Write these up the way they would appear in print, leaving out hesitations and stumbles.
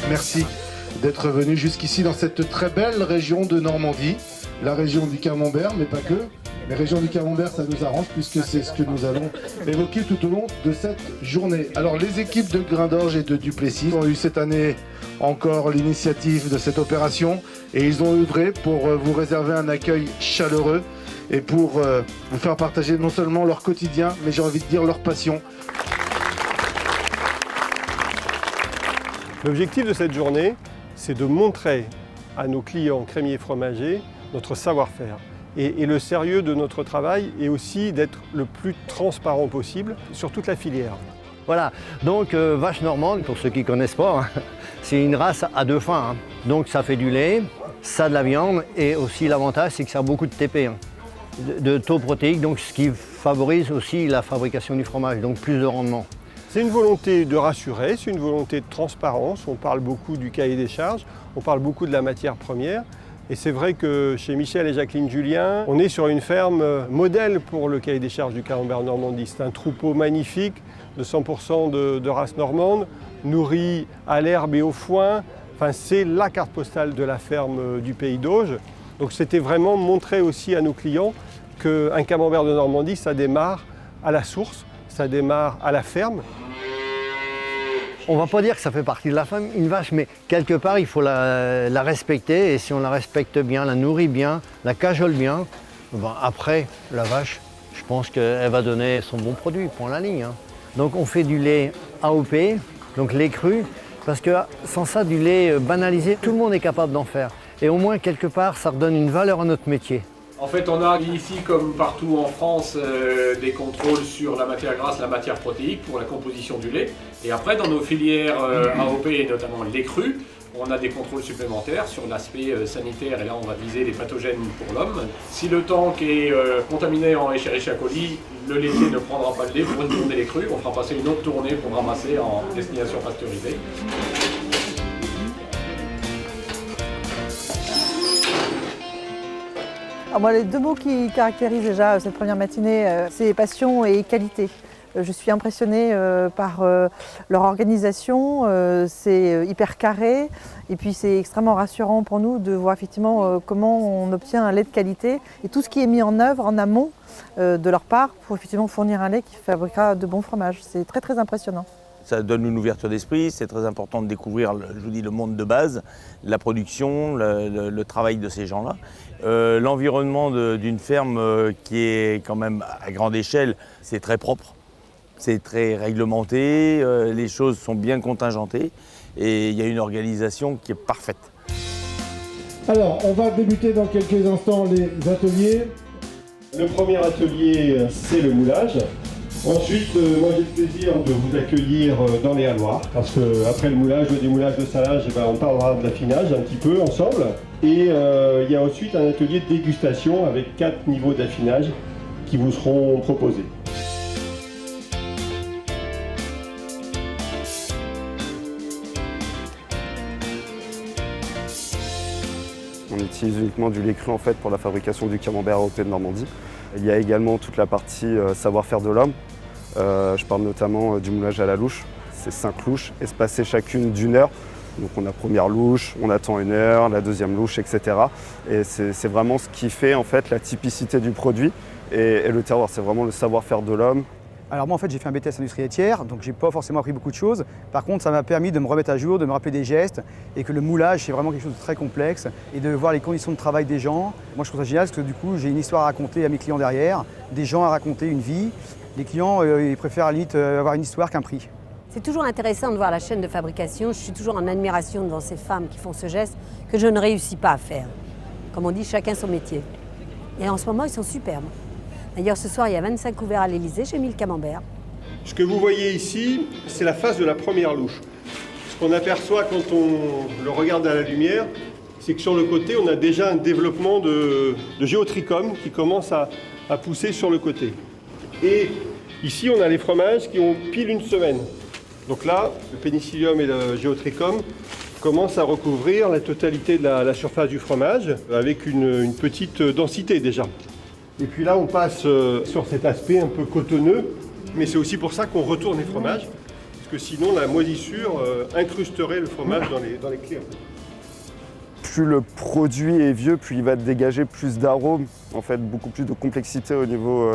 Merci d'être venu jusqu'ici dans cette très belle région de Normandie, la région du Camembert, mais pas que. Les régions du Camembert, ça nous arrange puisque c'est ce que nous allons évoquer tout au long de cette journée. Alors les équipes de Grain d'Orge et de Duplessis ont eu cette année encore l'initiative de cette opération et ils ont œuvré pour vous réserver un accueil chaleureux et pour vous faire partager non seulement leur quotidien, mais j'ai envie de dire leur passion. L'objectif de cette journée, c'est de montrer à nos clients crémiers fromagers notre savoir-faire. Et le sérieux de notre travail est aussi d'être le plus transparent possible sur toute la filière. Voilà, donc vache normande, pour ceux qui ne connaissent pas, hein, c'est une race à deux fins. Hein. Donc ça fait du lait, ça de la viande et aussi l'avantage c'est que ça a beaucoup de TP, hein, de taux protéique, donc ce qui favorise aussi la fabrication du fromage, donc plus de rendement. C'est une volonté de rassurer, c'est une volonté de transparence. On parle beaucoup du cahier des charges, on parle beaucoup de la matière première. Et c'est vrai que chez Michel et Jacqueline Julien, on est sur une ferme modèle pour le cahier des charges du Camembert Normandie. C'est un troupeau magnifique de 100% de race normande, nourri à l'herbe et au foin. Enfin, c'est la carte postale de la ferme du Pays d'Auge. Donc c'était vraiment montrer aussi à nos clients qu'un Camembert de Normandie, ça démarre à la source, ça démarre à la ferme. On ne va pas dire que ça fait partie de la femme, une vache, mais quelque part, il faut la respecter. Et si on la respecte bien, la nourrit bien, la cajole bien, ben après, la vache, je pense qu'elle va donner son bon produit, point la ligne. Hein. Donc on fait du lait AOP, donc lait cru, parce que sans ça, du lait banalisé, tout le monde est capable d'en faire. Et au moins, quelque part, ça redonne une valeur à notre métier. En fait, on a ici, comme partout en France, des contrôles sur la matière grasse, la matière protéique pour la composition du lait. Et après, dans nos filières AOP et notamment le lait cru, on a des contrôles supplémentaires sur l'aspect sanitaire. Et là, on va viser les pathogènes pour l'homme. Si le tank est contaminé en Escherichia coli, le laitier ne prendra pas le lait pour une tournée lait cru. On fera passer une autre tournée pour ramasser en destination pasteurisée. Alors moi, les deux mots qui caractérisent déjà cette première matinée, c'est passion et qualité. Je suis impressionnée par leur organisation, c'est hyper carré et puis c'est extrêmement rassurant pour nous de voir effectivement comment on obtient un lait de qualité et tout ce qui est mis en œuvre en amont de leur part pour effectivement fournir un lait qui fabriquera de bons fromages. C'est très très impressionnant. Ça donne une ouverture d'esprit, c'est très important de découvrir, je vous dis, le monde de base, la production, le travail de ces gens-là. L'environnement d'une ferme qui est quand même à grande échelle, c'est très propre, c'est très réglementé, les choses sont bien contingentées et il y a une organisation qui est parfaite. Alors, on va débuter dans quelques instants les ateliers. Le premier atelier, c'est le moulage. Ensuite, moi j'ai le plaisir de vous accueillir dans les halloirs, parce qu'après le moulage, le démoulage, le salage, on parlera de l'affinage un petit peu ensemble. Et il y a ensuite un atelier de dégustation avec 4 niveaux d'affinage qui vous seront proposés. On utilise uniquement du lait cru en fait pour la fabrication du Camembert AOP de Normandie. Il y a également toute la partie savoir-faire de l'homme. Je parle notamment du moulage à la louche. C'est 5 louches espacées chacune d'1 heure. Donc on a première louche, on attend 1 heure, la deuxième louche, etc. Et c'est vraiment ce qui fait en fait la typicité du produit et le terroir. C'est vraiment le savoir-faire de l'homme. Alors moi en fait j'ai fait un BTS industrie laitière, donc j'ai pas forcément appris beaucoup de choses. Par contre ça m'a permis de me remettre à jour, de me rappeler des gestes et que le moulage c'est vraiment quelque chose de très complexe et de voir les conditions de travail des gens. Moi je trouve ça génial parce que du coup j'ai une histoire à raconter à mes clients derrière, des gens à raconter une vie. Les clients ils préfèrent à la limite avoir une histoire qu'un prix. C'est toujours intéressant de voir la chaîne de fabrication. Je suis toujours en admiration devant ces femmes qui font ce geste que je ne réussis pas à faire. Comme on dit, chacun son métier. Et en ce moment, ils sont superbes. D'ailleurs, ce soir, il y a 25 couverts à l'Élysée, j'ai mis le camembert. Ce que vous voyez ici, c'est la face de la première louche. Ce qu'on aperçoit quand on le regarde à la lumière, c'est que sur le côté, on a déjà un développement de géotrichome qui commence à pousser sur le côté. Et ici, on a les fromages qui ont pile 1 semaine. Donc là, le pénicillium et le géotrichome commencent à recouvrir la totalité de la surface du fromage avec une petite densité déjà. Et puis là, on passe sur cet aspect un peu cotonneux, mais c'est aussi pour ça qu'on retourne les fromages. Parce que sinon la moisissure incrusterait le fromage dans les clés. Plus le produit est vieux, plus il va dégager plus d'arômes, en fait beaucoup plus de complexité au niveau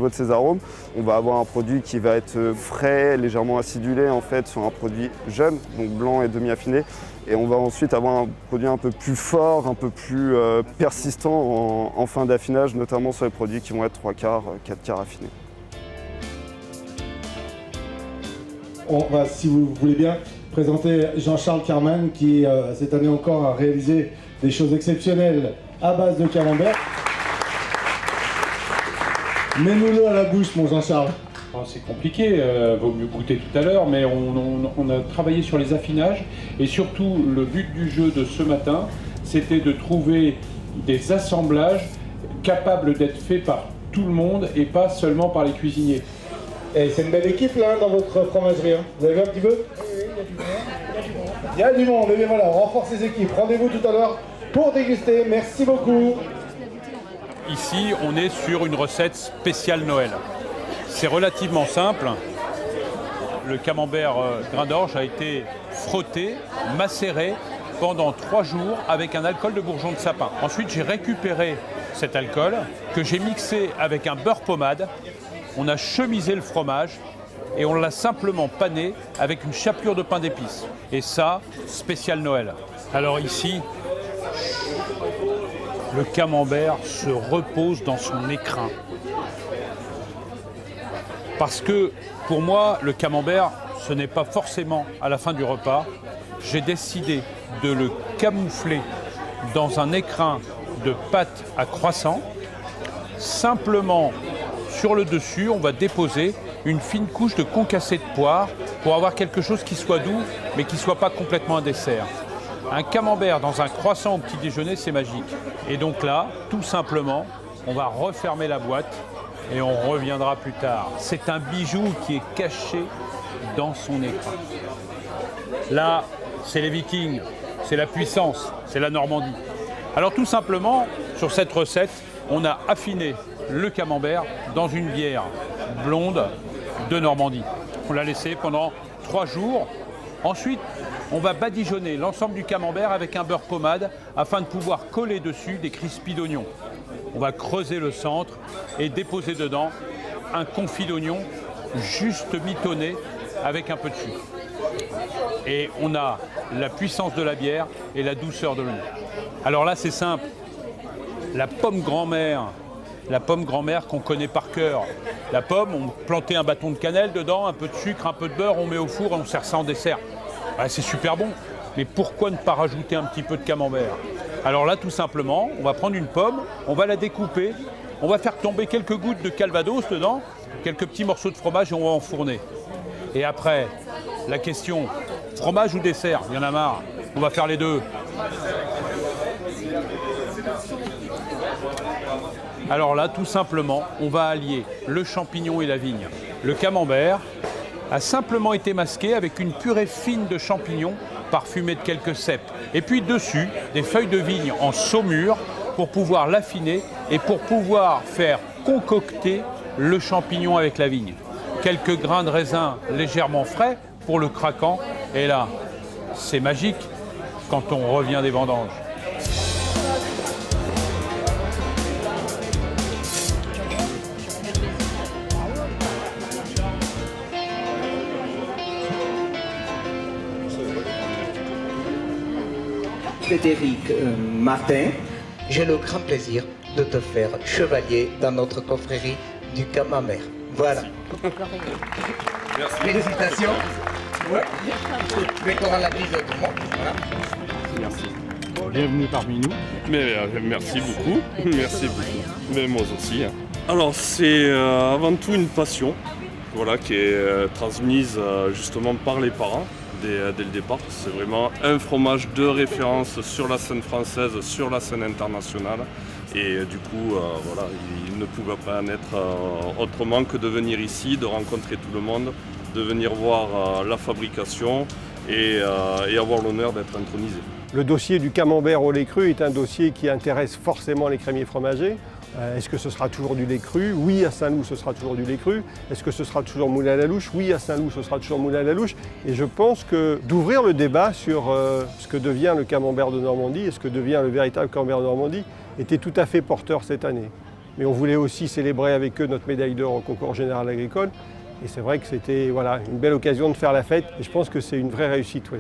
de ses arômes. On va avoir un produit qui va être frais, légèrement acidulé en fait sur un produit jeune, donc blanc et demi-affiné. Et on va ensuite avoir un produit un peu plus fort, un peu plus persistant en fin d'affinage, notamment sur les produits qui vont être 3 quarts, 4 quarts affinés. On va, si vous voulez bien, présenter Jean-Charles Carman qui, cette année encore, a réalisé des choses exceptionnelles à base de camembert. Mets-nous-le à la bouche, mon Jean-Charles. C'est compliqué, vaut mieux goûter tout à l'heure, mais on a travaillé sur les affinages et surtout le but du jeu de ce matin, c'était de trouver des assemblages capables d'être faits par tout le monde et pas seulement par les cuisiniers. Et c'est une belle équipe là dans votre fromagerie, hein. Vous avez vu un petit peu? Il y a du monde, et bien voilà, on renforce les équipes. Rendez-vous tout à l'heure pour déguster, merci beaucoup. Ici, on est sur une recette spéciale Noël. C'est relativement simple. Le camembert grain d'orge a été frotté, macéré pendant 3 jours avec un alcool de bourgeon de sapin. Ensuite, j'ai récupéré cet alcool que j'ai mixé avec un beurre pommade. On a chemisé le fromage et on l'a simplement pané avec une chapelure de pain d'épices. Et ça, spécial Noël. Alors ici, le camembert se repose dans son écrin. Parce que pour moi, le camembert, ce n'est pas forcément à la fin du repas. J'ai décidé de le camoufler dans un écrin de pâte à croissant. Simplement, sur le dessus, on va déposer une fine couche de concassé de poire pour avoir quelque chose qui soit doux, mais qui ne soit pas complètement un dessert. Un camembert dans un croissant au petit déjeuner, c'est magique. Et donc là, tout simplement, on va refermer la boîte et on reviendra plus tard. C'est un bijou qui est caché dans son écrin. Là, c'est les Vikings, c'est la puissance, c'est la Normandie. Alors tout simplement, sur cette recette, on a affiné le camembert dans une bière blonde de Normandie. On l'a laissé pendant 3 jours. Ensuite, on va badigeonner l'ensemble du camembert avec un beurre pommade afin de pouvoir coller dessus des crispis d'oignons. On va creuser le centre et déposer dedans un confit d'oignon juste mitonné avec un peu de sucre. Et on a la puissance de la bière et la douceur de l'oignon. Alors là, c'est simple. La pomme grand-mère qu'on connaît par cœur. La pomme, on plantait un bâton de cannelle dedans, un peu de sucre, un peu de beurre, on met au four et on sert ça en dessert. Ouais, c'est super bon, mais pourquoi ne pas rajouter un petit peu de camembert? Alors là, tout simplement, on va prendre une pomme, on va la découper, on va faire tomber quelques gouttes de calvados dedans, quelques petits morceaux de fromage et on va enfourner. Et après, la question, fromage ou dessert? Il y en a marre, on va faire les deux. Alors là, tout simplement, on va allier le champignon et la vigne. Le camembert a simplement été masqué avec une purée fine de champignons parfumée de quelques cèpes. Et puis dessus, des feuilles de vigne en saumure pour pouvoir l'affiner et pour pouvoir faire concocter le champignon avec la vigne. Quelques grains de raisin légèrement frais pour le craquant. Et là, c'est magique quand on revient des vendanges. Frédéric Martin, j'ai le grand plaisir de te faire chevalier dans notre confrérie du camembert. Voilà. Merci. Félicitations. Ouais. Décorant la bise de tout le monde. Voilà. Merci. Bienvenue parmi nous. Merci beaucoup. Merci beaucoup. Mais moi aussi. Alors c'est avant tout une passion, voilà, qui est transmise justement par les parents. Dès le départ, c'est vraiment un fromage de référence sur la scène française, sur la scène internationale. Et du coup, voilà, il ne pouvait pas en être autrement que de venir ici, de rencontrer tout le monde, de venir voir la fabrication et avoir l'honneur d'être intronisé. Le dossier du camembert au lait cru est un dossier qui intéresse forcément les crémiers fromagers. Est-ce que ce sera toujours du lait cru? Oui, à Saint-Loup, ce sera toujours du lait cru. Est-ce que ce sera toujours moulé à la louche? Oui, à Saint-Loup, ce sera toujours moulé à la louche. Et je pense que d'ouvrir le débat sur ce que devient le camembert de Normandie et ce que devient le véritable camembert de Normandie était tout à fait porteur cette année. Mais on voulait aussi célébrer avec eux notre médaille d'or au concours général agricole. Et c'est vrai que c'était une belle occasion de faire la fête. Et je pense que c'est une vraie réussite. Oui.